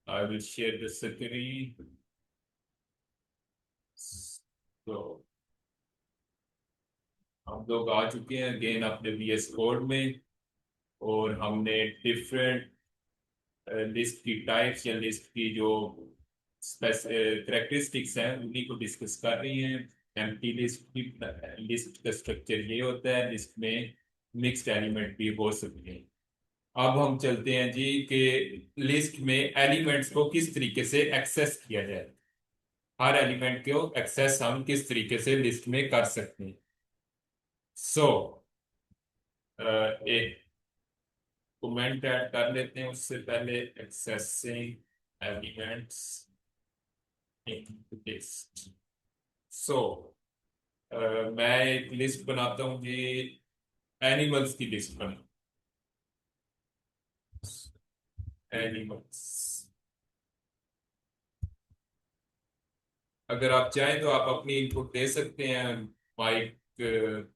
I will share the screen. तो हम लोग आ चुके हैं अगेन अपने VS कोड में। और हमने डिफरेंट लिस्ट की टाइप्स या लिस्ट की जो करेक्टरिस्टिक्स हैं उन्हीं को डिस्कस कर रही हैं। एम्प्टी लिस्ट की लिस्ट का स्ट्रक्चर ये होता है, लिस्ट में मिक्स्ड एलिमेंट भी हो सकते हैं। अब हम चलते हैं जी कि लिस्ट में एलिमेंट्स को किस तरीके से एक्सेस किया जाए। हर एलिमेंट को एक्सेस हम किस तरीके से लिस्ट में कर सकते हैं। सो एक कमेंट ऐड कर लेते हैं उससे पहले, एक्सेसिंग एलिमेंट्स इन लिस्ट। सो मैं एक लिस्ट बनाता हूँ जी, एनिमल्स की लिस्ट बना, एनिमल्स। अगर आप चाहें तो आप अपनी इनपुट दे सकते हैं माइक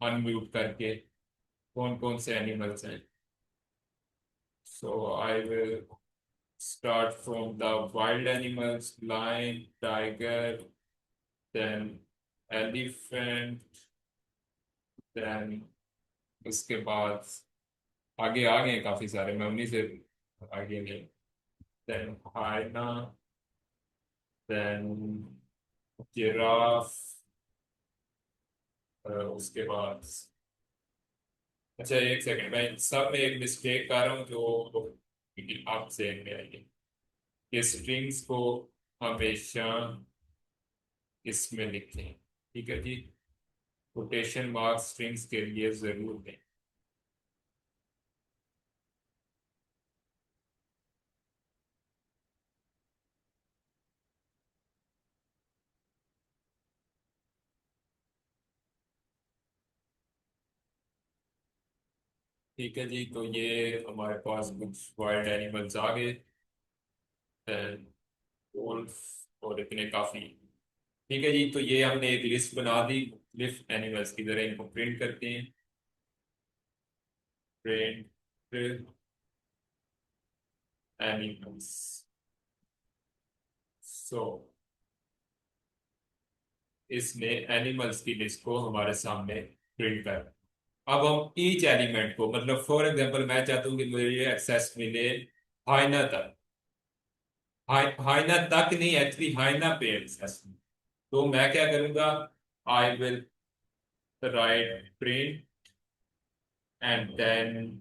अनम्यूट करके, कौन कौन से एनिमल्स हैं। So I will start from the wild animals, lion, tiger, then elephant, then उसके बाद आगे आ गए काफी सारे, मैं उन्हीं से आगे गए। then hyena, then जिराफ, उसके बाद, अच्छा एक सेकंड, मैं इन सब में एक मिस्टेक कर रहा हूँ जो आपसे में आई है। स्ट्रिंग्स को हमेशा इसमें लिखें, ठीक है जी। कोटेशन मार्क्स स्ट्रिंग्स के लिए जरूर दें। ठीक है जी, तो ये हमारे पास कुछ वाइल्ड एनिमल्स आ गए, वोल्फ और इतने काफी। ठीक है जी, तो ये हमने एक लिस्ट बना दी मुख्तलिफ एनिमल्स की। जरा इनको प्रिंट करते हैं। Print animals. सो इसने एनिमल्स की लिस्ट को हमारे सामने प्रिंट कर। अब हम ईच एलिमेंट को, मतलब फॉर एग्जांपल मैं चाहता हूँ कि मुझे एक्सेस मिले हाइना तक। हाइना तक नहीं, एक्चुअली हाइना पे एक्सेस। तो मैं क्या करूंगा, I will write print and then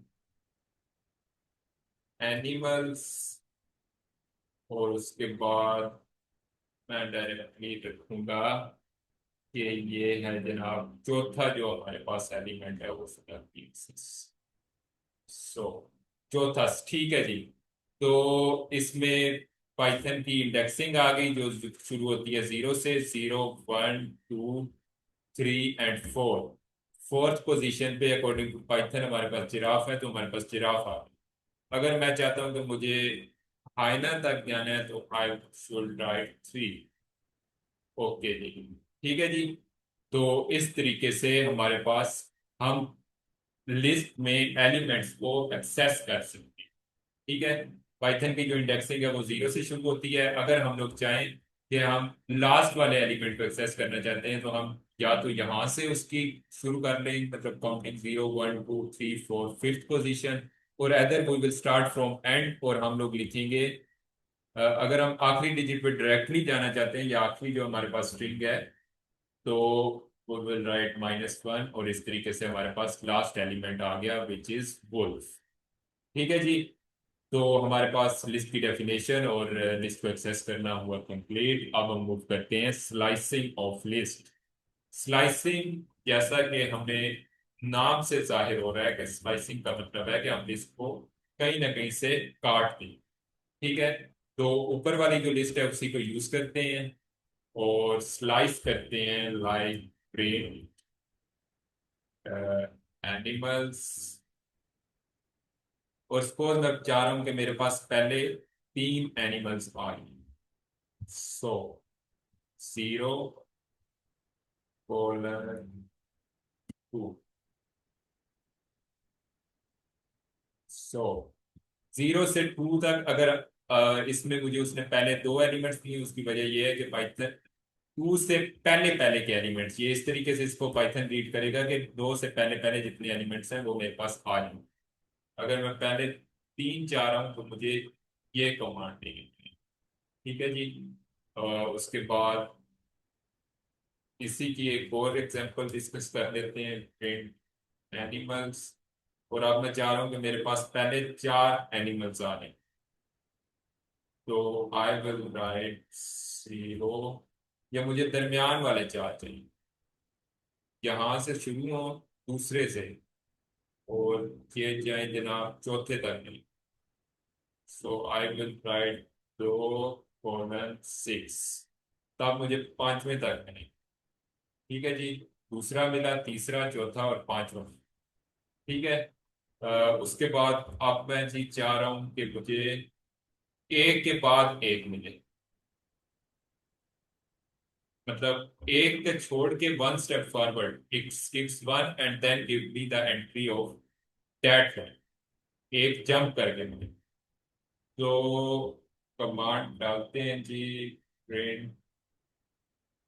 animals, और उसके बाद मैं डायरेक्टली रखूंगा कि ये है जनाब चौथा जो हमारे पास एलिमेंट है वो पीसेस। सो चौथा, ठीक है जी। तो इसमें पाइथन की इंडेक्सिंग आ गई जो शुरू होती है जीरो से, 0 1 2 3 एंड 4। फोर्थ पोजीशन पे अकॉर्डिंग टू पाइथन हमारे पास जिराफ है, तो हमारे पास जिराफ आ गई। अगर मैं चाहता हूं कि मुझे हाइना तक जाना है तो आई शुड राइट 3। ओके जी, ठीक है जी। तो इस तरीके से हमारे पास हम लिस्ट में एलिमेंट्स को एक्सेस कर सकते हैं। ठीक है। पाइथन की जो इंडेक्सिंग है वो जीरो से शुरू होती है। अगर हम लोग चाहें कि हम लास्ट वाले एलिमेंट को एक्सेस करना चाहते हैं तो हम या तो यहां से उसकी शुरू कर लें, मतलब काउंटिंग 0 1 2 3 4 फिफ्थ पोजीशन, और other we will start from end और हम लोग लिखेंगे। अगर हम आखिरी डिजिट पे डायरेक्टली जाना चाहते हैं या आखिरी जो हमारे पास स्ट्रिंग है, तो वी विल राइट -1, और इस तरीके से हमारे पास लास्ट एलिमेंट आ गया विच इज वुल्फ। ठीक है जी। तो हमारे पास लिस्ट की डेफिनेशन और लिस्ट को एक्सेस करना हुआ कंप्लीट। अब हम मूव करते हैं स्लाइसिंग ऑफ लिस्ट। स्लाइसिंग, जैसा कि हमने नाम से जाहिर हो रहा है कि स्लाइसिंग का मतलब है कि हम लिस्ट को कहीं ना कहीं से काट दें। ठीक है। तो ऊपर वाली जो लिस्ट है उसी को यूज करते हैं और स्लाइस करते हैं, लाइक ब्रेन एनिमल्स। और सपोज मैं चाह रहा हूं कि मेरे पास पहले 3 एनिमल्स आ गए। सो 0 कोलन 2। सो 0 से 2 तक अगर इसमें मुझे उसने पहले दो एलिमेंट्स दिए, उसकी वजह यह है कि पाइथन टू से पहले पहले के एलिमेंट्स, ये इस तरीके से इसको पाइथन रीड करेगा कि दो से पहले पहले जितने एलिमेंट्स हैं वो मेरे पास आ जाए। अगर मैं पहले तीन चाह रहा हूँ तो मुझे ये कमांड देगी। ठीक है जी। उसके बाद इसी की एक और एग्जांपल डिस्कस कर लेते हैं, प्रिंट एनिमल्स। और अब मैं चाह रहा हूँ कि मेरे पास पहले चार एनिमल्स आ रहे हैं, तो आई विल राइट जीरो, या मुझे दरमियान वाले चार चाहिए, यहाँ से शुरू हो दूसरे से और ये जाए जनाब चौथे तक नहीं। सो आई विल राइट दो कॉलन सिक्स, तब मुझे पांचवें तक नहीं। ठीक है जी। दूसरा मिला, तीसरा, चौथा और पांचवा। ठीक है। उसके बाद अब मैं जी चाह रहा हूं कि मुझे एक के बाद एक मिले, मतलब एक के छोड़ के one step forward, it skips one and then give me the entry of that one, एक जंप करके मिले। तो कमांड डालते हैं जी, प्रिंट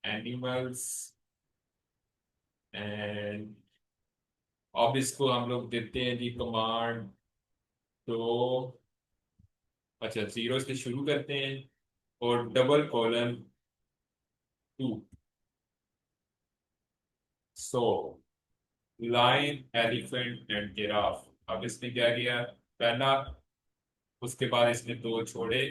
एनिमल्स एंड अब इसको हम लोग देते हैं जी कमांड, तो अच्छा जीरो से शुरू करते हैं और double colon two. So line elephant and giraffe. अब इसने क्या किया, पहला, उसके बाद इसने दो छोड़े,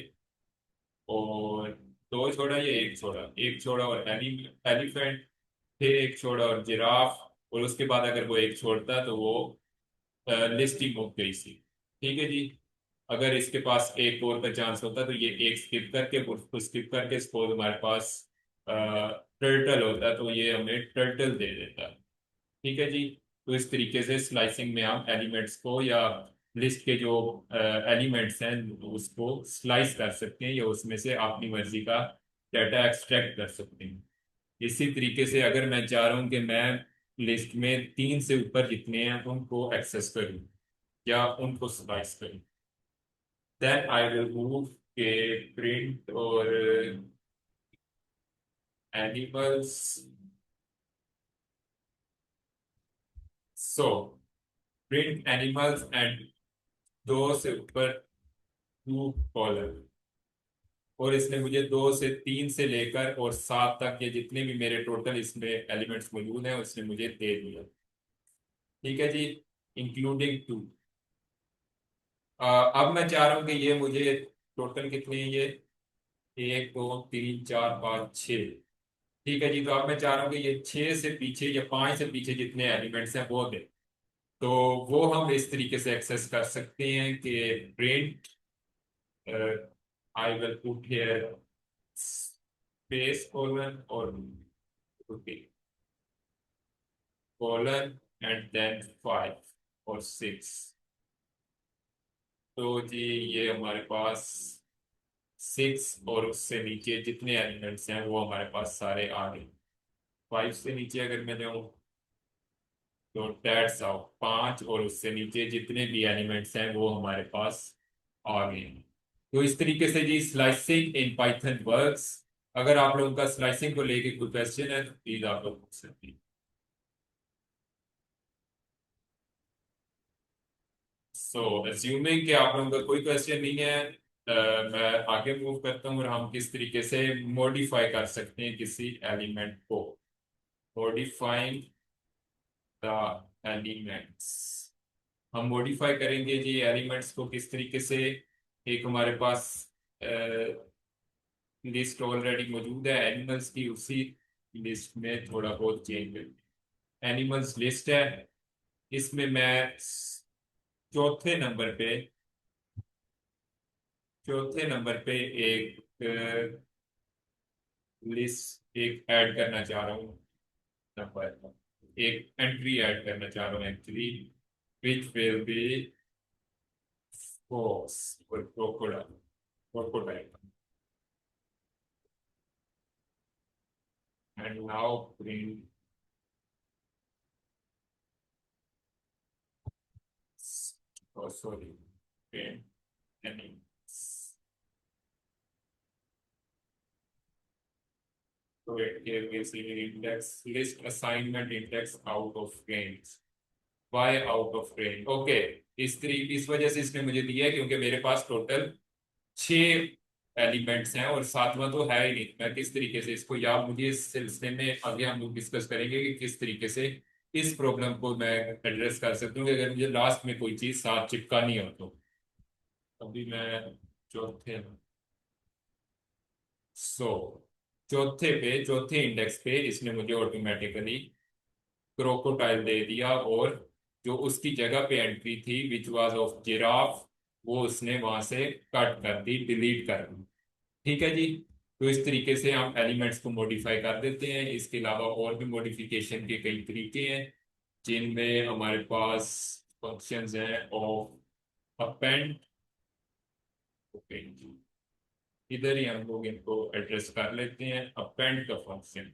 और दो छोड़ा या एक छोड़ा, एक छोड़ा और एलिफेंट, फिर एक छोड़ा और जिराफ, और उसके बाद अगर वो एक छोड़ता तो वो लिस्टिंग हो गई सी। ठीक है जी। अगर इसके पास एक और का चांस होता तो ये एक स्किप करके, उसको स्किप करके सपोज हमारे पास टर्टल होता तो ये हमें टर्टल दे देता। ठीक है जी। तो इस तरीके से स्लाइसिंग में हम एलिमेंट्स को या लिस्ट के जो एलिमेंट्स हैं उसको स्लाइस कर सकते हैं, या उसमें से अपनी मर्जी का डाटा एक्सट्रैक्ट कर सकते हैं। इसी तरीके से अगर मैं चाह रहा हूँ कि मैं लिस्ट में तीन से ऊपर जितने हैं उनको एक्सेस करूँ या उनको स्लाइस करूँ, देन आई विल मूव के प्रिंट और animals. So print animals and दो से ऊपर टू कॉलम, और इसने मुझे दो से तीन से लेकर और सात तक ये जितने भी मेरे टोटल इसमें एलिमेंट्स मौजूद हैं उसने मुझे दे दिया। ठीक है जी, इंक्लूडिंग टू। अब मैं चाह रहा हूँ कि ये मुझे टोटल कितने हैं ये, एक दो तीन चार पाँच छः। ठीक है जी। तो अब मैं चाह रहा हूँ कि ये छः से पीछे या पाँच से पीछे जितने एलिमेंट्स हैं वो दे, तो वो हम इस तरीके से एक्सेस कर सकते हैं कि print, I will put here space colon और कॉलन एंड देन फाइव और सिक्स। तो जी ये हमारे पास सिक्स और उससे नीचे जितने एलिमेंट्स हैं वो हमारे पास सारे आ गए। फाइव से नीचे अगर मैं जाऊँ तो डेट्स ऑफ पांच, और उससे नीचे जितने भी एलिमेंट्स हैं वो हमारे पास आ गए हैं। तो इस तरीके से जी स्लाइसिंग इन पाइथन वर्क्स। अगर आप लोगों का स्लाइसिंग को लेके कोई क्वेश्चन है तो प्लीज आप लोग पूछ सकते हैं। सो अज्यूमिंग कि आप लोगों का कोई क्वेश्चन नहीं है, मैं आगे मूव करता हूँ और हम किस तरीके से मॉडिफाई कर सकते हैं किसी एलिमेंट को। मॉडिफाइंग द एलिमेंट्स, हम मॉडिफाई करेंगे जी एलिमेंट्स को किस तरीके से। एक हमारे पास लिस्ट ऑलरेडी मौजूद है एनिमल्स की, उसी लिस्ट में थोड़ा बहुत चेंज कर, एनिमल्स लिस्ट है, इसमें मैं चौथे नंबर पे चौथे नंबर पे एक लिस्ट एक ऐड करना चाह रहा हूँ, नंबर एक एंट्री ऐड करना चाह रहा हूँ actually, which will be horse or crocodile. And now bring, oh sorry, print animals. तो it gave me single index list assignment index out of range. Why out of range? Okay, इस वजह से इसने मुझे दिया है क्योंकि मेरे पास टोटल 6 एलिमेंट्स हैं और सातवां तो है ही नहीं। मैं किस तरीके से इसको, या मुझे इस सिलसिले में आगे हम लोग डिस्कस करेंगे कि किस तरीके से इस प्रॉब्लम को मैं एड्रेस कर सकता हूँ कि अगर मुझे लास्ट में कोई चीज साथ चिपकानी हो तो। अभी मैं चौथे सो चौथे इंडेक्स पे इसने मुझे ऑटोमेटिकली क्रोकोडाइल दे दिया, और जो उसकी जगह पे एंट्री थी विच वाज ऑफ जिराफ, वो उसने वहां से कट कर दी, डिलीट कर दी। ठीक है जी। तो इस तरीके से हम एलिमेंट्स को मॉडिफाई कर देते हैं। इसके अलावा और भी मॉडिफिकेशन के कई तरीके हैं जिनमें हमारे पास फंक्शंस हैं ऑफ अपेंड। ओके, इधर ही हम लोग इनको एड्रेस कर लेते हैं। अपेंड का फंक्शन,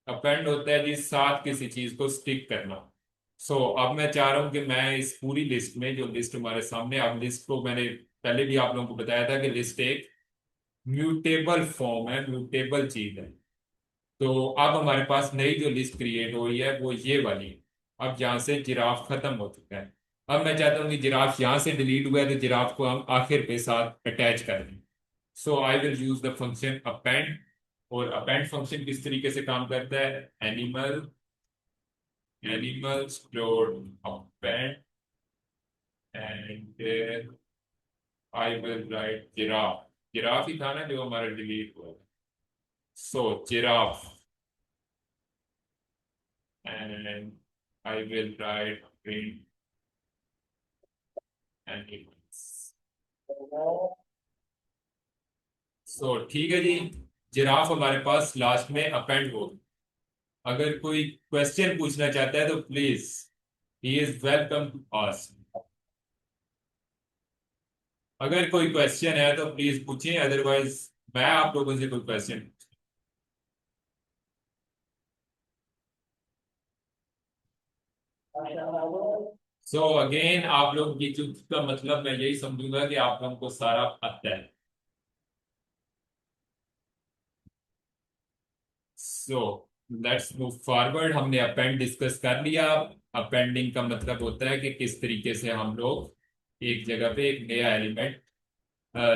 अपेंड होता है जी साथ किसी चीज को स्टिक करना। अब मैं चाह रहा हूं कि मैं इस पूरी लिस्ट में, जो लिस्ट हमारे सामने, अब लिस्ट को मैंने पहले भी आप लोगों को बताया था कि लिस्ट एक म्यूटेबल फॉर्म है, म्यूटेबल चीज है। तो अब हमारे पास नई जो लिस्ट क्रिएट हुई है वो ये वाली है। अब जहां से जिराफ खत्म हो चुका है, अब मैं चाहता हूँ कि जिराफ यहां से डिलीट हुआ है तो जिराफ को हम आखिर पे साथ अटैच कर दें। I will use the function append. और अपेंड फंक्शन किस तरीके से काम करता है? Animals dot append and I will write giraffe. Giraffe ही था ना जो हमारा डिलीट हुआ। Giraffe and I will write print animals. ठीक है जी, जिराफ हमारे पास लास्ट में अपेंड हो। अगर कोई क्वेश्चन पूछना चाहता है तो please, he is welcome to ask. अगर कोई क्वेश्चन है तो प्लीज पूछिए, अदरवाइज मैं आप लोगों से कोई क्वेश्चन। अगेन आप लोग की चूक का मतलब मैं यही समझूंगा कि आप लोगों को सारा आता है। So let's move forward. हमने अपेंड डिस्कस कर लिया। अपेंडिंग का मतलब होता है कि किस तरीके से हम लोग एक जगह पे एक नया एलिमेंट,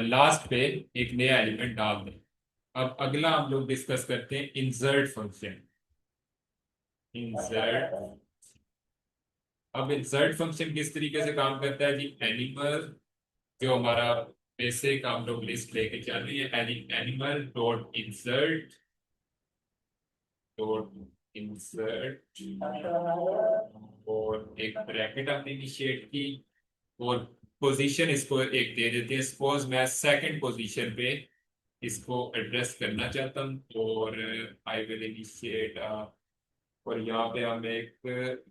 लास्ट पे एक नया एलिमेंट डाल दें। अब अगला हम लोग डिस्कस करते हैं इंसर्ट फंक्शन। इंसर्ट, अब इंसर्ट फंक्शन किस तरीके से काम करता है जी? एनिमल, जो हमारा बेसिक हम लोग लिस्ट लेके चल रही है, animal dot insert, dot insert, और एक ब्रैकेट हमने इनिशिएट की, और पोजीशन इसको एक दे देते हैं। सपोज मैं सेकंड पोजीशन पे इसको एड्रेस करना चाहता हूँ, और आई विल इनिशिएट, और यहाँ पे हम एक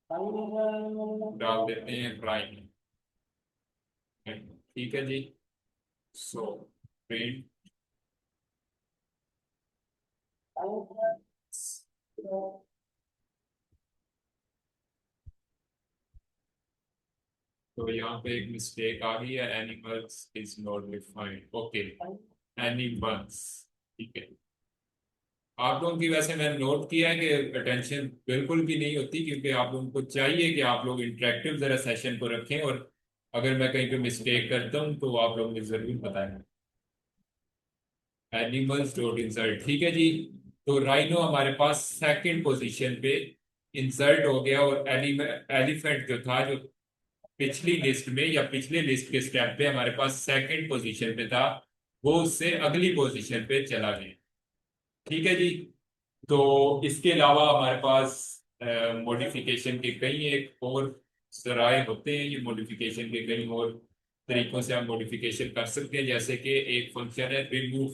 डाल देते हैं प्राइम। ठीक है जी। सो प्रिंट, तो यहाँ पे एक मिस्टेक आ गई है, animals is not defined. Okay, animals, ठीक है। आप लोगों की वैसे मैंने नोट किया है कि अटेंशन बिल्कुल भी नहीं होती, क्योंकि आप लोगों को चाहिए कि आप लोग इंटरेक्टिव जरा सेशन को रखें, और अगर मैं कहीं पे मिस्टेक करता हूँ तो आप लोग मुझे जरूर बताएं। एनिमल्स डॉट इंसर्ट, ठीक है जी। तो राइनो हमारे पास सेकंड पोजीशन पे इंसर्ट हो गया, और एलिफेंट जो था, जो पिछली लिस्ट में या पिछले लिस्ट के स्टेप पे हमारे पास सेकंड पोजीशन पे था, वो उससे अगली पोजीशन पे चला गया। ठीक है जी। तो इसके अलावा हमारे पास मॉडिफिकेशन के कई एक और जराए होते हैं। ये मॉडिफिकेशन के कई और तरीकों से हम मॉडिफिकेशन कर सकते हैं, जैसे कि एक फंक्शन है रिमूव।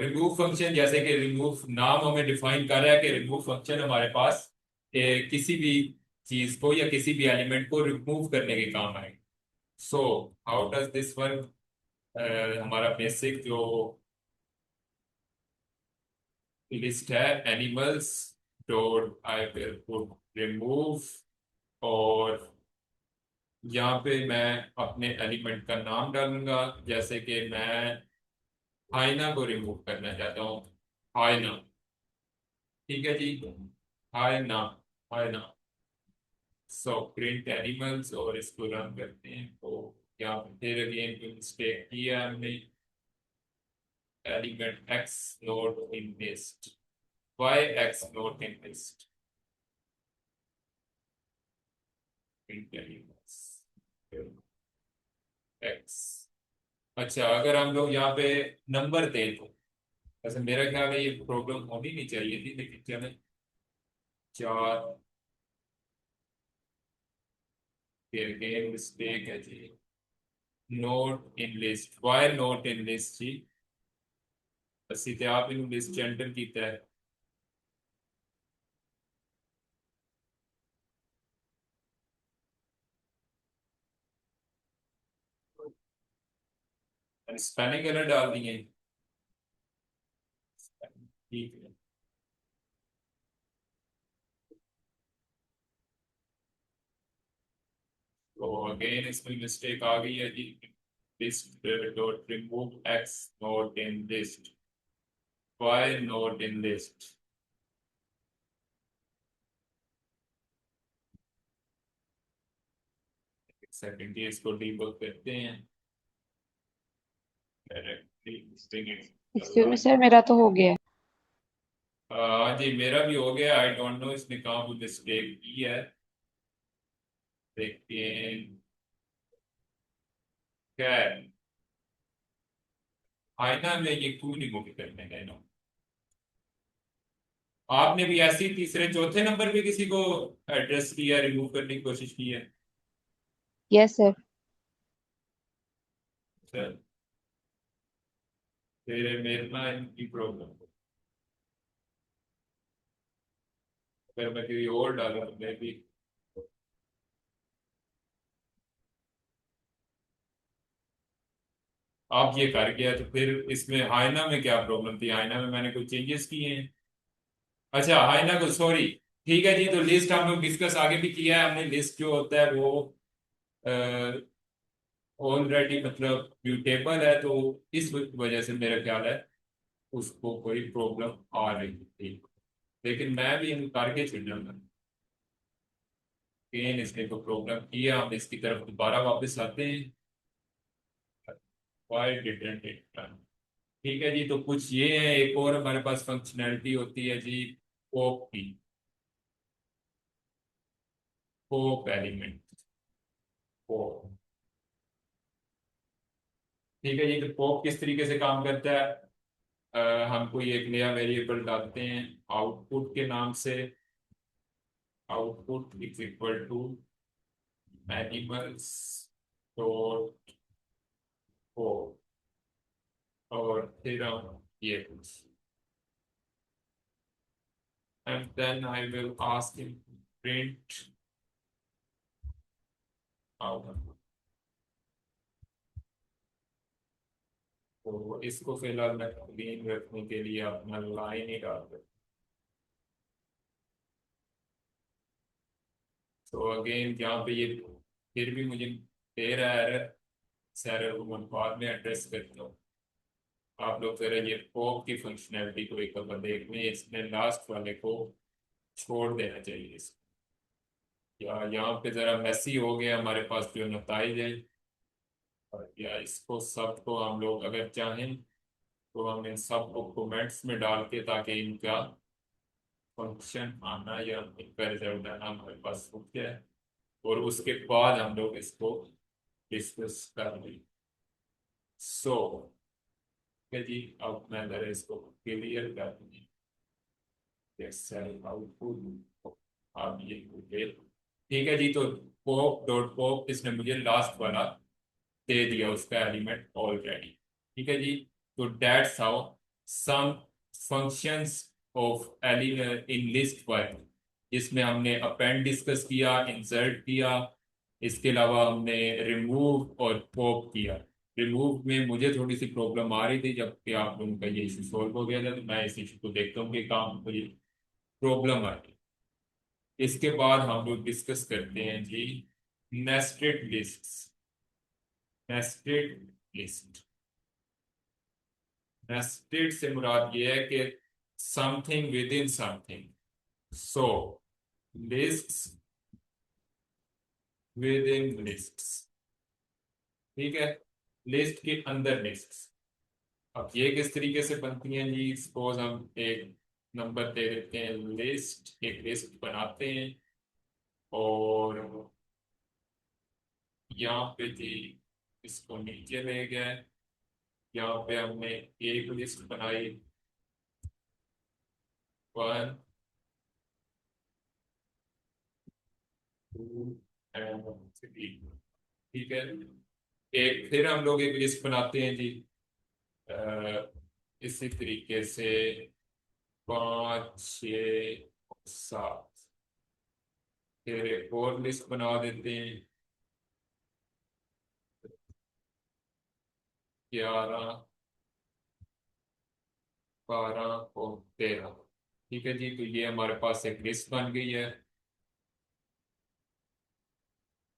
रिमूव फंक्शन, जैसे कि रिमूव नाम हमें डिफाइन कर रहा है कि रिमूव फंक्शन हमारे पास किसी भी चीज को या किसी भी एलिमेंट को रिमूव करने के काम आएगा। So how does this work? हमारा बेसिक जो लिस्ट है, animals dot I will put remove और यहाँ पे मैं अपने एलिमेंट का नाम डालूंगा, जैसे कि मैं हाइना को रिमूव करना चाहता हूँ। हाइना, ठीक है जी। हाइना, हाइना। सो प्रिंट एनिमल्स, और इसको रन करते हैं तो यहाँ पे फिर अगेन कोई मिस्टेक किया हमने। Element x not in list, y x not in list, print animals x. अच्छा, अगर हम लोग यहाँ पे नंबर दें तो वैसे मेरा ख्याल है ये प्रॉब्लम होनी नहीं चाहिए थी, लेकिन चले। 4, फिर अगेन मिस्टेक है जी। Not in list, Y not in list जी? ਅਸੀਂ ਤੇ ਆਪ ਇਹਨੂੰ ਲਿਸਟ ਐਂਟਰ ਕੀਤਾ ਹੈ। स्पेलिंग एरर डाल दिए, ठीक है। तो अगेन इसमें मिस्टेक आ गई है जी। List dot remove X not in list, Y not in list. Second ये इसको डीबग करते हैं directly, bring it excuse me alive। Sir, मेरा तो हो गया। हाँ जी, मेरा भी हो गया। आई डोंट नो इसने कहाँ पर मिस्टेक की है, लेकिन क्या है, आईना में ये क्यों नहीं मूव करने देना। आपने भी ऐसी तीसरे चौथे नंबर पे किसी को एड्रेस किया, रिमूव करने की कोशिश की है? Yes sir. सर, फिर मेरे ना इनकी प्रॉब्लम, अगर मैं किसी और डाला तो मैं भी। आप ये कर गया तो फिर इसमें हाइना में क्या प्रॉब्लम थी? हाइना में मैंने कुछ चेंजेस किए हैं। अच्छा, हाइना को सॉरी, ठीक है जी। तो लिस्ट हम लोग डिस्कस आगे भी किया है हमने। लिस्ट जो होता है वो ऑलरेडी मतलब म्यूटेबल है, तो इस वजह से मेरा ख्याल है उसको कोई प्रॉब्लम आ रही थी, लेकिन मैं भी इन करके छूटा। अगेन इसने को प्रॉब्लम किया, हम इसकी तरफ दोबारा वापस आते हैं। Why didn't it run? ठीक है जी। तो कुछ ये है, एक और हमारे पास फंक्शनैलिटी होती है जी, पॉप की। पॉप एलिमेंट, पॉप, ठीक है जी। तो पॉप किस तरीके से काम करता है? हम कोई एक नया वेरिएबल डालते हैं आउटपुट के नाम से। Output is equal to animals dot pop, और फिर हम ये कुछ, and then I will ask him to print out। तो इसको फिलहाल मैं क्लीन रखने के लिए अपना लाइन ही डाल दूँ। तो अगेन यहाँ पे ये फिर भी मुझे दे रहा है एरर। इस एरर को मैं बाद में एड्रेस करता हूँ। आप लोग जरा ये पॉप की फंक्शनैलिटी को एक बार देख लें, इसमें लास्ट वाले को छोड़ देना चाहिए इसको। या यहाँ पे जरा मैसी हो गया हमारे पास जो नताइज है, और या इसको सबको हम लोग अगर चाहें तो हम इन सबको कमेंट्स में डाल के, ताकि इनका फंक्शन आना या इनका रिजल्ट आना हमारे पास हो जाए, और उसके बाद हम लोग इसको डिस्कस कर लें। सो ठीक है जी, अब मैं जरा इसको क्लियर कर दूँ। आउटपुट आप ये होंगे, ठीक है जी। तो पॉप डॉट पॉप इसने मुझे लास्ट वाला दे दिया, उसका एलिमेंट ऑलरेडी, ठीक है जी। तो that's how some functions of element in list work, जिसमें हमने अपेंड डिस्कस किया, इंसर्ट किया, इसके अलावा हमने रिमूव और पॉप किया। रिमूव में मुझे थोड़ी सी प्रॉब्लम आ रही थी, जबकि आप लोगों का ये इशू सॉल्व हो गया था। तो मैं इस इशू को देखता हूँ कि काम मुझे प्रॉब्लम आ रही है। इसके बाद हम लोग डिस्कस करते हैं जी nested lists. Nested list, nested से मुराद ये है कि something within something. So lists within lists, ठीक है, लिस्ट के अंदर लिस्ट्स। अब ये किस तरीके से बनती हैं जी, सपोज हम एक नंबर दे देते हैं, लिस्ट, एक लिस्ट बनाते हैं और यहाँ पे जी इसको नीचे ले गए। यहाँ पे हमने एक लिस्ट बनाई, 1 2 3, ठीक है। एक फिर हम लोग एक लिस्ट बनाते हैं जी, अ, इसी तरीके से 5 6 7। फिर एक और लिस्ट बना देते हैं, 11 12 और 13। ठीक है जी, तो ये हमारे पास एक लिस्ट बन गई है।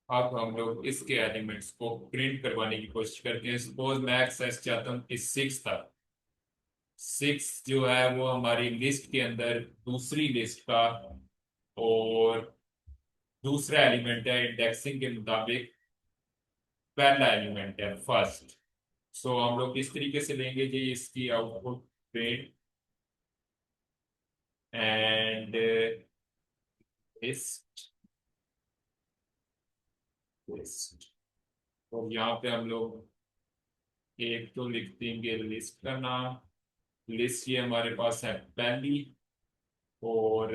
अब हम लोग इसके एलिमेंट्स को प्रिंट करवाने की कोशिश करते हैं। सपोज मैं एक्सेस चाहता हूँ कि 6 था। 6 जो है वो हमारी लिस्ट के अंदर दूसरी लिस्ट का और दूसरा एलिमेंट है, इंडेक्सिंग के मुताबिक पहला एलिमेंट है, फर्स्ट। सो हम लोग इस तरीके से लेंगे जी इसकी output, print and list, list. और यहाँ पे हम लोग एक तो लिख देंगे लिस्ट का नाम। लिस्ट ये हमारे पास है पहली, और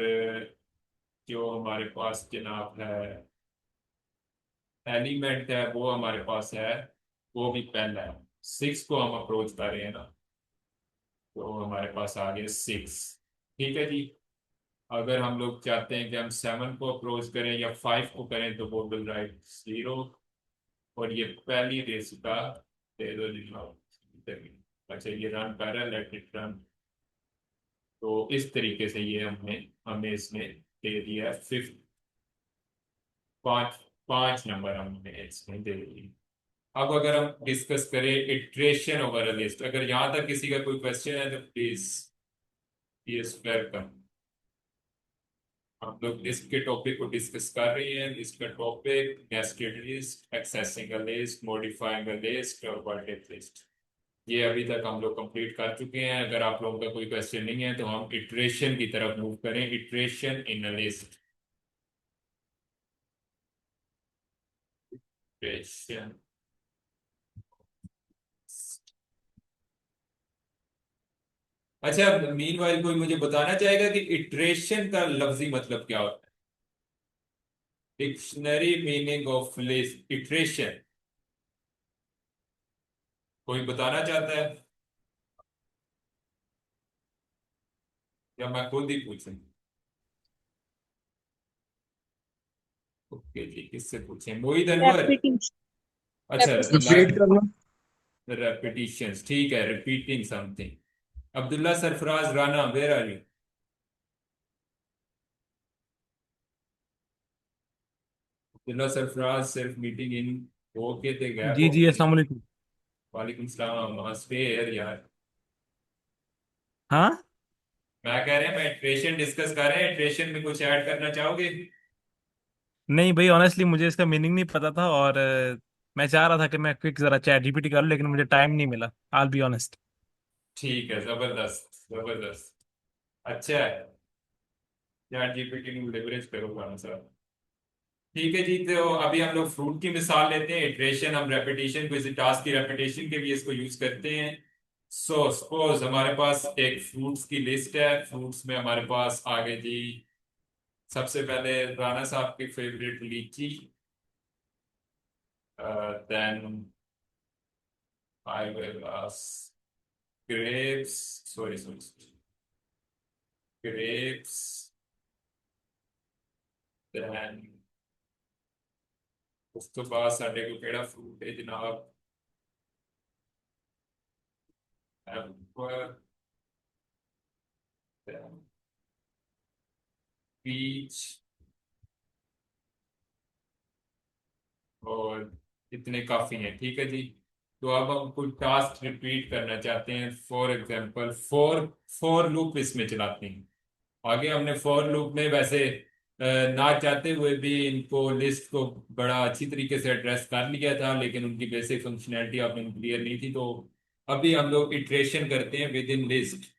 जो हमारे पास जनाब है एलिमेंट है वो हमारे पास है, वो भी पहला है। 6 को हम अप्रोच कर रहे हैं ना, तो हमारे पास आ गया 6। ठीक है जी। अगर हम लोग चाहते हैं कि हम 7 को अप्रोच करें या 5 को करें, तो वो विल राइट 0। और ये पहली रेस का दे दो जी। अच्छा, ये रन कर रहा है, लेट इट रन। तो इस तरीके से ये हमने हमें इसने दे दिया 5। 5 5 नंबर हमने इसमें दे दिए। अब अगर हम डिस्कस करें इटरेशन ओवर अ लिस्ट, अगर यहां तक किसी का कोई क्वेश्चन है तो प्लीज यस वेलकम। हम लोग लिस्ट के टॉपिक को डिस्कस कर रहे हैं। लिस्ट का topic nested list, accessing a list, modifying a list और वर्डेड लिस्ट। ये अभी तक हम लोग कंप्लीट कर चुके हैं। अगर आप लोगों का कोई क्वेश्चन नहीं है तो हम इटरेशन की तरफ मूव करें। Iteration in a list, iteration. अच्छा, मीनवाइल कोई मुझे बताना चाहेगा कि इटरेशन का लफ्जी मतलब क्या होता है? Dictionary meaning of list, iteration. कोई बताना चाहता है या मैं खुद ही पूछूं? ओके जी, किससे पूछें, मोहित अनवर? रेपिटेशन। अच्छा, रिपीट करना। रेपिटिशंस, ठीक है, repeating something. Abdullah Sarfaraz Rana, where are you? Abdullah Sarfaraz सिर्फ मीटिंग इन होके थे, गैप जी हो जी, गए। अस्सलाम वालेकुम। वालेकुम सलाम, हंसते यार यार। हाँ। मैं कह रहे हैं, मैं इटरेशन डिस्कस कर रहे हैं, इटरेशन में कुछ ऐड करना चाहोगे? नहीं भाई, ऑनेस्टली मुझे इसका मीनिंग नहीं पता था, और मैं चाह रहा था कि मैं क्विक जरा चैट जीपीटी कर लूं, लेकिन मुझे टाइम नहीं मिला। आई बी ऑनेस्ट। ठीक है, जबरदस्त जबरदस्त। अच्छा है, चैट जीपीटी को लेवरेज करो खान साहब। ठीक है जी, तो अभी हम लोग फ्रूट की मिसाल लेते हैं। इटरेशन, हम रेपिटेशन, किसी टास्क की रेपिटेशन के लिए इसको यूज करते हैं। सो सपोज हमारे पास एक फ्रूट्स की लिस्ट है। फ्रूट्स में हमारे पास आगे जी सबसे पहले राना साहब की फेवरेट लीची, then I will grapes, sorry sorry, grapes, then उस तो बाद साडे को केड़ा फ्रूट है जनाब, एप्पल, पीच, और इतने काफी हैं, ठीक है जी। तो अब हम कोई टास्क रिपीट करना चाहते हैं, for example four for loop इसमें चलाते हैं। आगे हमने फॉर लूप में वैसे ना चाहते हुए भी इनको लिस्ट को बड़ा अच्छी तरीके से एड्रेस कर लिया था, लेकिन उनकी बेसिक फंक्शनैलिटी आपने क्लियर नहीं थी। तो अभी हम लोग इटरेशन करते हैं with in list.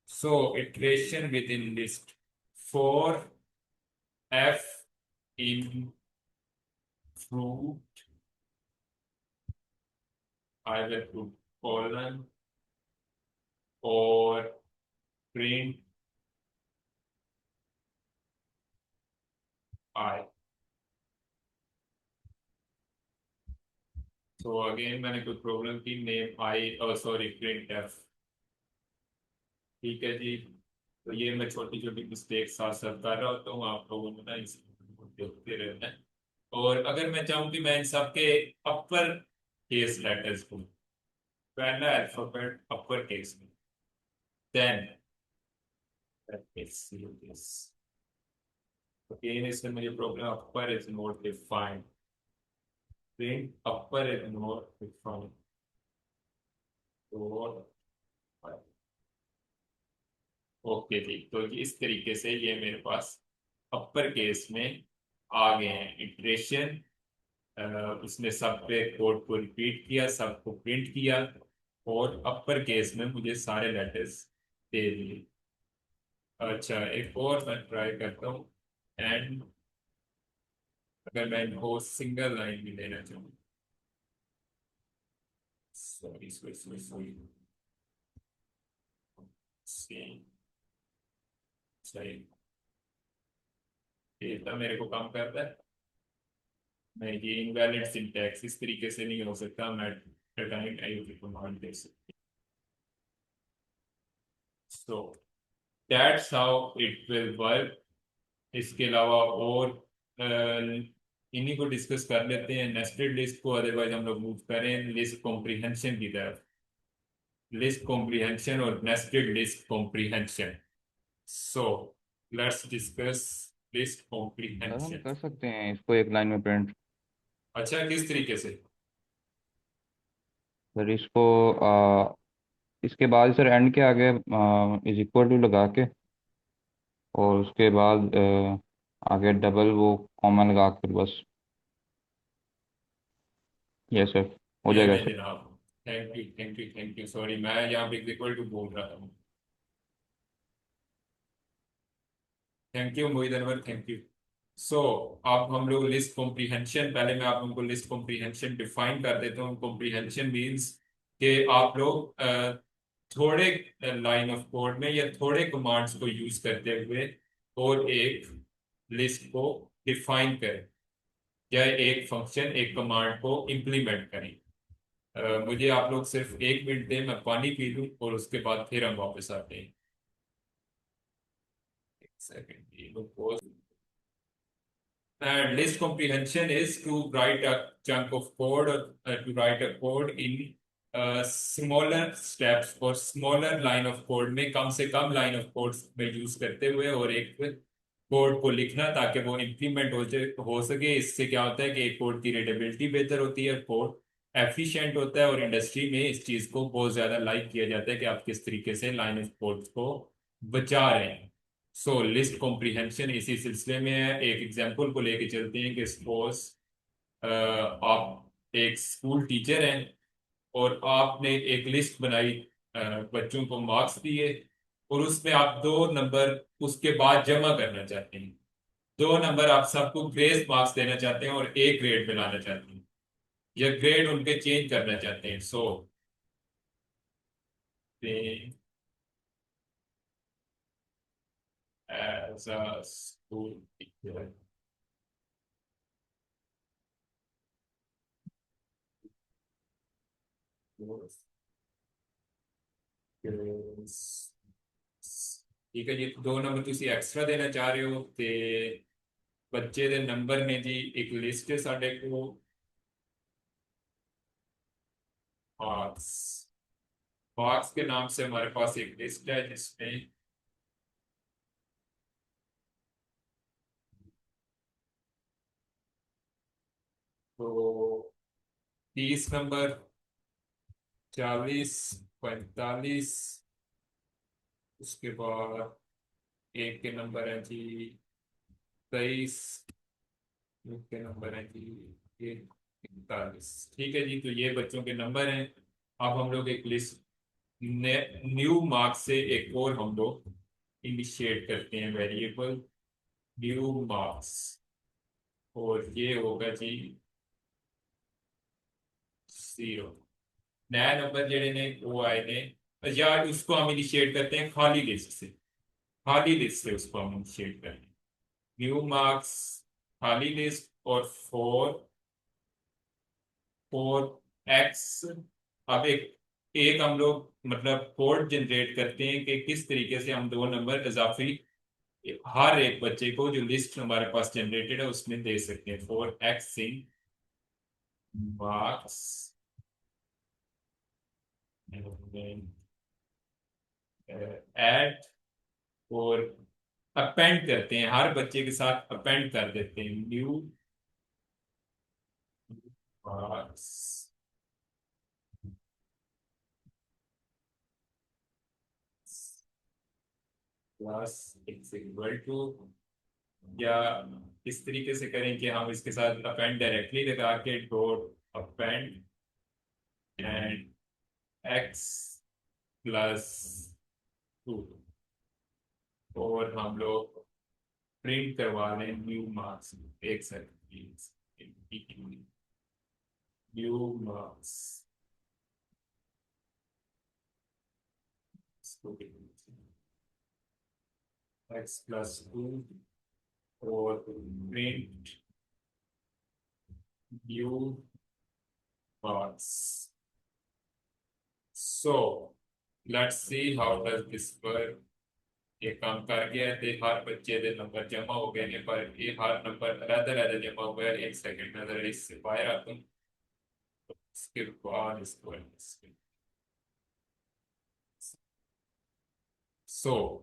So iteration with in list for F in fruit I will put colon और प्रिंट आई। तो अगेन मैंने कोई प्रॉब्लम की, नेम आई और सॉरी प्रिंट एफ, ठीक है जी। तो ये मैं छोटी छोटी मिस्टेक साथ साथ कर रहा होता हूँ, आप लोगों ने ना इसको देखते रहना है। और अगर मैं चाहूँ कि मैं इन सब के अपर केस लेटर्स को, पहला अल्फाबेट अपर केस में, देन अगेन इसमें मुझे problem, upper is not defined, print upper is not defined. तो ओके जी, तो इस तरीके से ये मेरे पास अपर केस में आ गए हैं इटरेशन। उसने सब पे कोड को रिपीट किया, सबको प्रिंट किया, और अपर केस में मुझे सारे लेटर्स दे दिए। अच्छा, एक और मैं ट्राई करता हूँ। एंड अगर मैं इनको सिंगल लाइन भी लेना चाहूँ, सॉरी सॉरी सॉरी सॉरी, सही, ये तो मेरे को काम करता है। नहीं, ये इनवैलिड सिंटैक्स इस तरीके से नहीं हो सकता, मैं टाइम आई कमांड दे सकता। So that's how it will work. इसके अलावा और इन्हीं को डिस्कस कर लेते हैं, नेस्टेड लिस्ट को, अदरवाइज हम लोग मूव करें लिस्ट कॉम्प्रिहेंशन की तरफ। लिस्ट कॉम्प्रिहेंशन और nested list comprehension. So let's discuss list sir हम कॉम्प्रिहेंशन। कर सकते हैं इसको एक लाइन में प्रिंट। अच्छा, किस तरीके से? सर इसको इसके बाद सर एंड के आगे इज इक्वल टू लगा के, और उसके बाद आगे डबल वो कॉमा लगा कर बस। यस सर, हो ये जाएगा नहीं सर। जनाब, thank you thank you thank you, sorry मैं यहाँ पे इक्वल टू बोल रहा था। Thank you Mohit Anwar, thank you. So अब हम लोग लिस्ट कॉम्प्रिहेंशन, पहले मैं आप लोगों को लिस्ट कॉम्प्रिहेंशन डिफाइन कर देता हूँ। कॉम्प्रिहेंशन मीन्स कि आप लोग थोड़े लाइन ऑफ कोड में या थोड़े कमांड्स को यूज करते हुए और एक लिस्ट को डिफाइन करें, या एक फंक्शन एक कमांड को इम्प्लीमेंट करें। मुझे आप लोग सिर्फ 1 मिनट दें, मैं पानी पी लूं और उसके बाद फिर हम वापस आते हैं। एक second. And list comprehension is to write a chunk of code, or to write a code in smaller steps और smaller line of code में, कम से कम line of code में यूज करते हुए, और एक कोड को लिखना ताकि वो इम्प्लीमेंट हो सके। इससे क्या होता है कि एक कोड की रीडेबिलिटी बेहतर होती है, कोड एफिशिएंट होता है, और इंडस्ट्री में इस चीज को बहुत ज्यादा लाइक किया जाता है कि आप किस तरीके से लाइन ऑफ कोड को बचा रहे हैं। सो लिस्ट कॉम्प्रिहेंशन इसी सिलसिले में है। एक एग्जांपल को लेके चलते हैं कि सपोज आप एक स्कूल टीचर हैं और आपने एक लिस्ट बनाई, बच्चों को मार्क्स दिए, और उसमें आप 2 नंबर उसके बाद जमा करना चाहते हैं। 2 नंबर आप सबको ग्रेस मार्क्स देना चाहते हैं और एक ग्रेड में लाना चाहते हैं, या ग्रेड उनके चेंज करना चाहते हैं। So as a school teacher, ठीक है जी। 2 नंबर तुसी एक्स्ट्रा देना चाह रहे हो, ते बच्चे दे नंबर ने जी एक लिस्ट है साढ़े को, मार्क्स, मार्क्स के नाम से हमारे पास एक लिस्ट है जिसमें तो 30 नंबर, 40, 45, उसके बाद एक के नंबर है जी 23, एक के नंबर है जी ये 41। ठीक है जी, तो ये बच्चों के नंबर हैं। अब हम लोग एक लिस्ट न्यू मार्क्स से एक और हम लोग इनिशिएट करते हैं वेरिएबल न्यू मार्क्स, और ये होगा जी 0। नया नंबर जेडे ने वो आए ने, या उसको हम इनिशिएट करते हैं खाली लिस्ट से। खाली लिस्ट से उसको हम इनिशिएट करें, न्यू मार्क्स खाली लिस्ट, और फोर फोर एक्स। अब एक एक हम लोग मतलब कोड जनरेट करते हैं कि किस तरीके से हम दो नंबर इजाफी हर एक बच्चे को जो लिस्ट हमारे पास जनरेटेड है उसमें दे सकते हैं। Four x in marks add, और अपेंड करते हैं, हर बच्चे के साथ अपेंड कर देते हैं new marks plus it's equal to, या इस तरीके से करें कि हम इसके साथ अपेंड डायरेक्टली लगा के dot append and x plus 2, और हम लोग प्रिंट करवा लें न्यू मार्क्स। एक second, new marks x plus 2 और print new marks. So let's see how does this work. ये काम कर गया ते हर बच्चे दे नंबर जमा हो गए ने, पर ये हर नंबर अलग-अलग जमा हो गया। एक सेकंड में जरा इससे बाहर आता हूं, इसके बाद इसको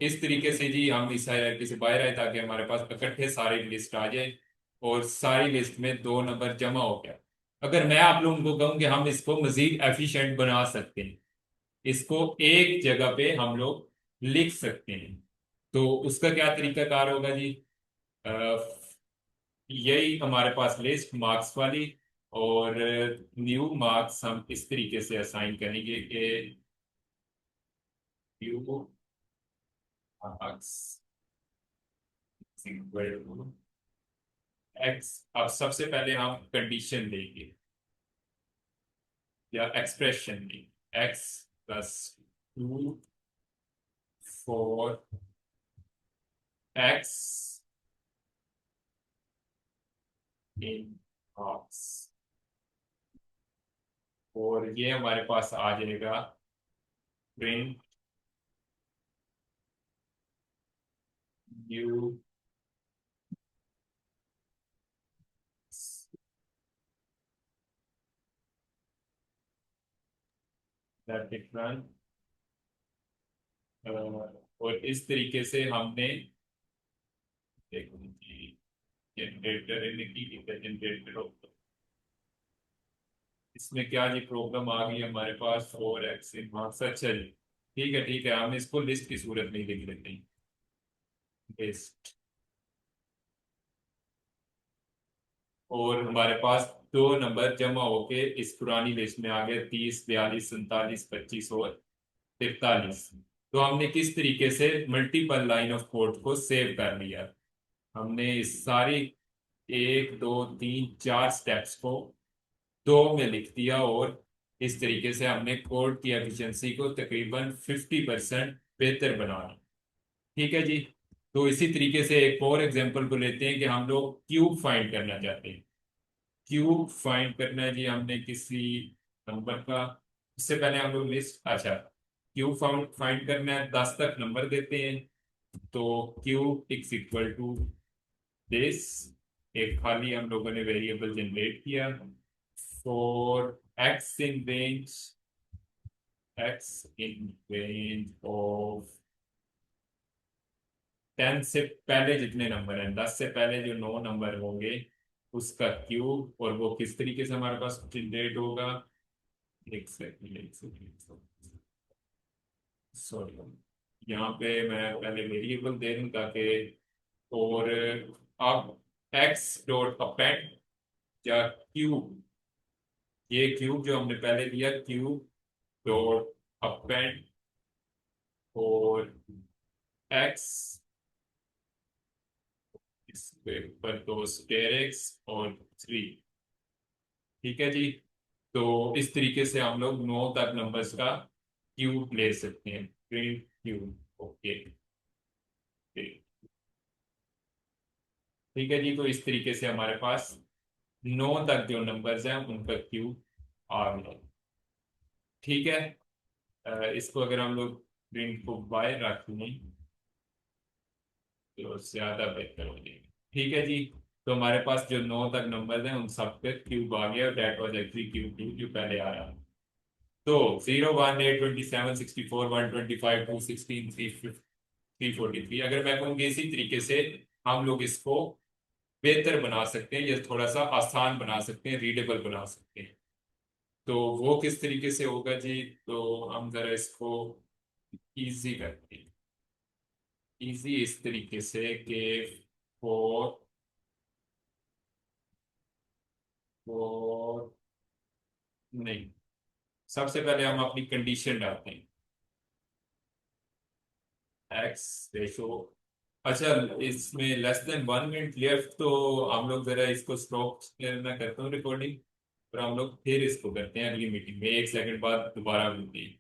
इस तरीके से जी हम इस हायरार्की से बाहर आए ताकि हमारे पास इकट्ठे सारी लिस्ट आ जाए, और सारी लिस्ट में दो नंबर जमा हो गया। अगर मैं आप लोगों को कहूं कि हम इसको मजीद एफिशिएंट बना सकते हैं, इसको एक जगह पे हम लोग लिख सकते हैं, तो उसका क्या तरीकाकार होगा जी? अ, यही हमारे पास लिस्ट मार्क्स वाली, और न्यू मार्क्स हम इस तरीके से असाइन करेंगे कि new marks equal to x. अब सबसे पहले हम कंडीशन लेंगे या एक्सप्रेशन लेंगे, x plus 2 for x in marks, और ये हमारे पास आ जाएगा प्रिंट न्यू डिफरेंट। और इस तरीके से हमने देखो जी जनरेटर जनरेटर, इसमें क्या जी प्रॉब्लम आ गई हमारे पास? Four x in marks. अच्छा जी, ठीक है, हम इसको लिस्ट की सूरत में ही लिख लेते हैं, लिस्ट। और हमारे पास दो नंबर जमा होके इस पुरानी लिस्ट में आ गए, 30, 42, 47, 25 और 43। तो हमने किस तरीके से मल्टीपल लाइन ऑफ कोड को सेव कर लिया? हमने इस सारी 1, 2, 3, 4 स्टेप्स को दो में लिख दिया, और इस तरीके से हमने कोड की एफिशिएंसी को तकरीबन 50% बेहतर बना लिया। ठीक है जी। तो इसी तरीके से एक और एग्जांपल को लेते हैं कि हम लोग क्यूब फाइंड करना चाहते हैं। क्यूब फाइंड करना है जी हमने किसी नंबर का। इससे पहले हम लोग लिस्ट, अच्छा, क्यूब फाउंड फाइंड करना है, 10 तक नंबर देते हैं। तो cube x equal to this, एक खाली हम लोगों ने वेरिएबल जनरेट किया for x in range of 10 से पहले जितने नंबर हैं, 10 से पहले जो 9 नंबर होंगे उसका क्यूब, और वो किस तरीके से हमारे पास जनरेट होगा। एक सेकंड सॉरी, यहाँ पे मैं पहले वेरिएबल दे दूं ताकि, और अब एक्स डॉट अपेंड या क्यूब, ये क्यूब जो हमने पहले दिया, क्यूब डॉट अपेंड और एक्स, इसके ऊपर तो स्टेयर एक्स और 3। ठीक है जी। तो इस तरीके से हम लोग 9 तक नंबर्स का क्यूब ले सकते हैं, प्रिंट क्यूब। ओके, ठीक है जी। तो इस तरीके से हमारे पास 9 तक जो नंबर्स हैं उनका क्यूब आ गया। ठीक है। इसको अगर हम लोग प्रिंट को बाय रखें तो ज्यादा बेहतर हो जाएगा। ठीक है जी। तो हमारे पास जो 9 तक नंबर्स हैं उन सब पे क्यूब आ गया, that was actually cube two जो पहले आ रहा। तो 0, 1, 8, 27, 64, 125, 216, 343, अगर मैं कहूँगी इसी तरीके से हम लोग इसको बेहतर बना सकते हैं या थोड़ा सा आसान बना सकते हैं, रीडेबल बना सकते हैं। तो वो किस तरीके से होगा जी, तो हम जरा इसको इजी करते हैं। इजी इस तरीके से कि फोर फोर नहीं, सबसे पहले हम अपनी कंडीशन डालते हैं, एक्स रेशो। अच्छा, इसमें लेस देन 1 मिनट लेफ्ट, तो हम लोग जरा इसको स्टॉप मैं करता हूँ रिकॉर्डिंग, और हम लोग फिर इसको करते हैं अगली मीटिंग में 1 सेकंड बाद दोबारा मिलते हैं।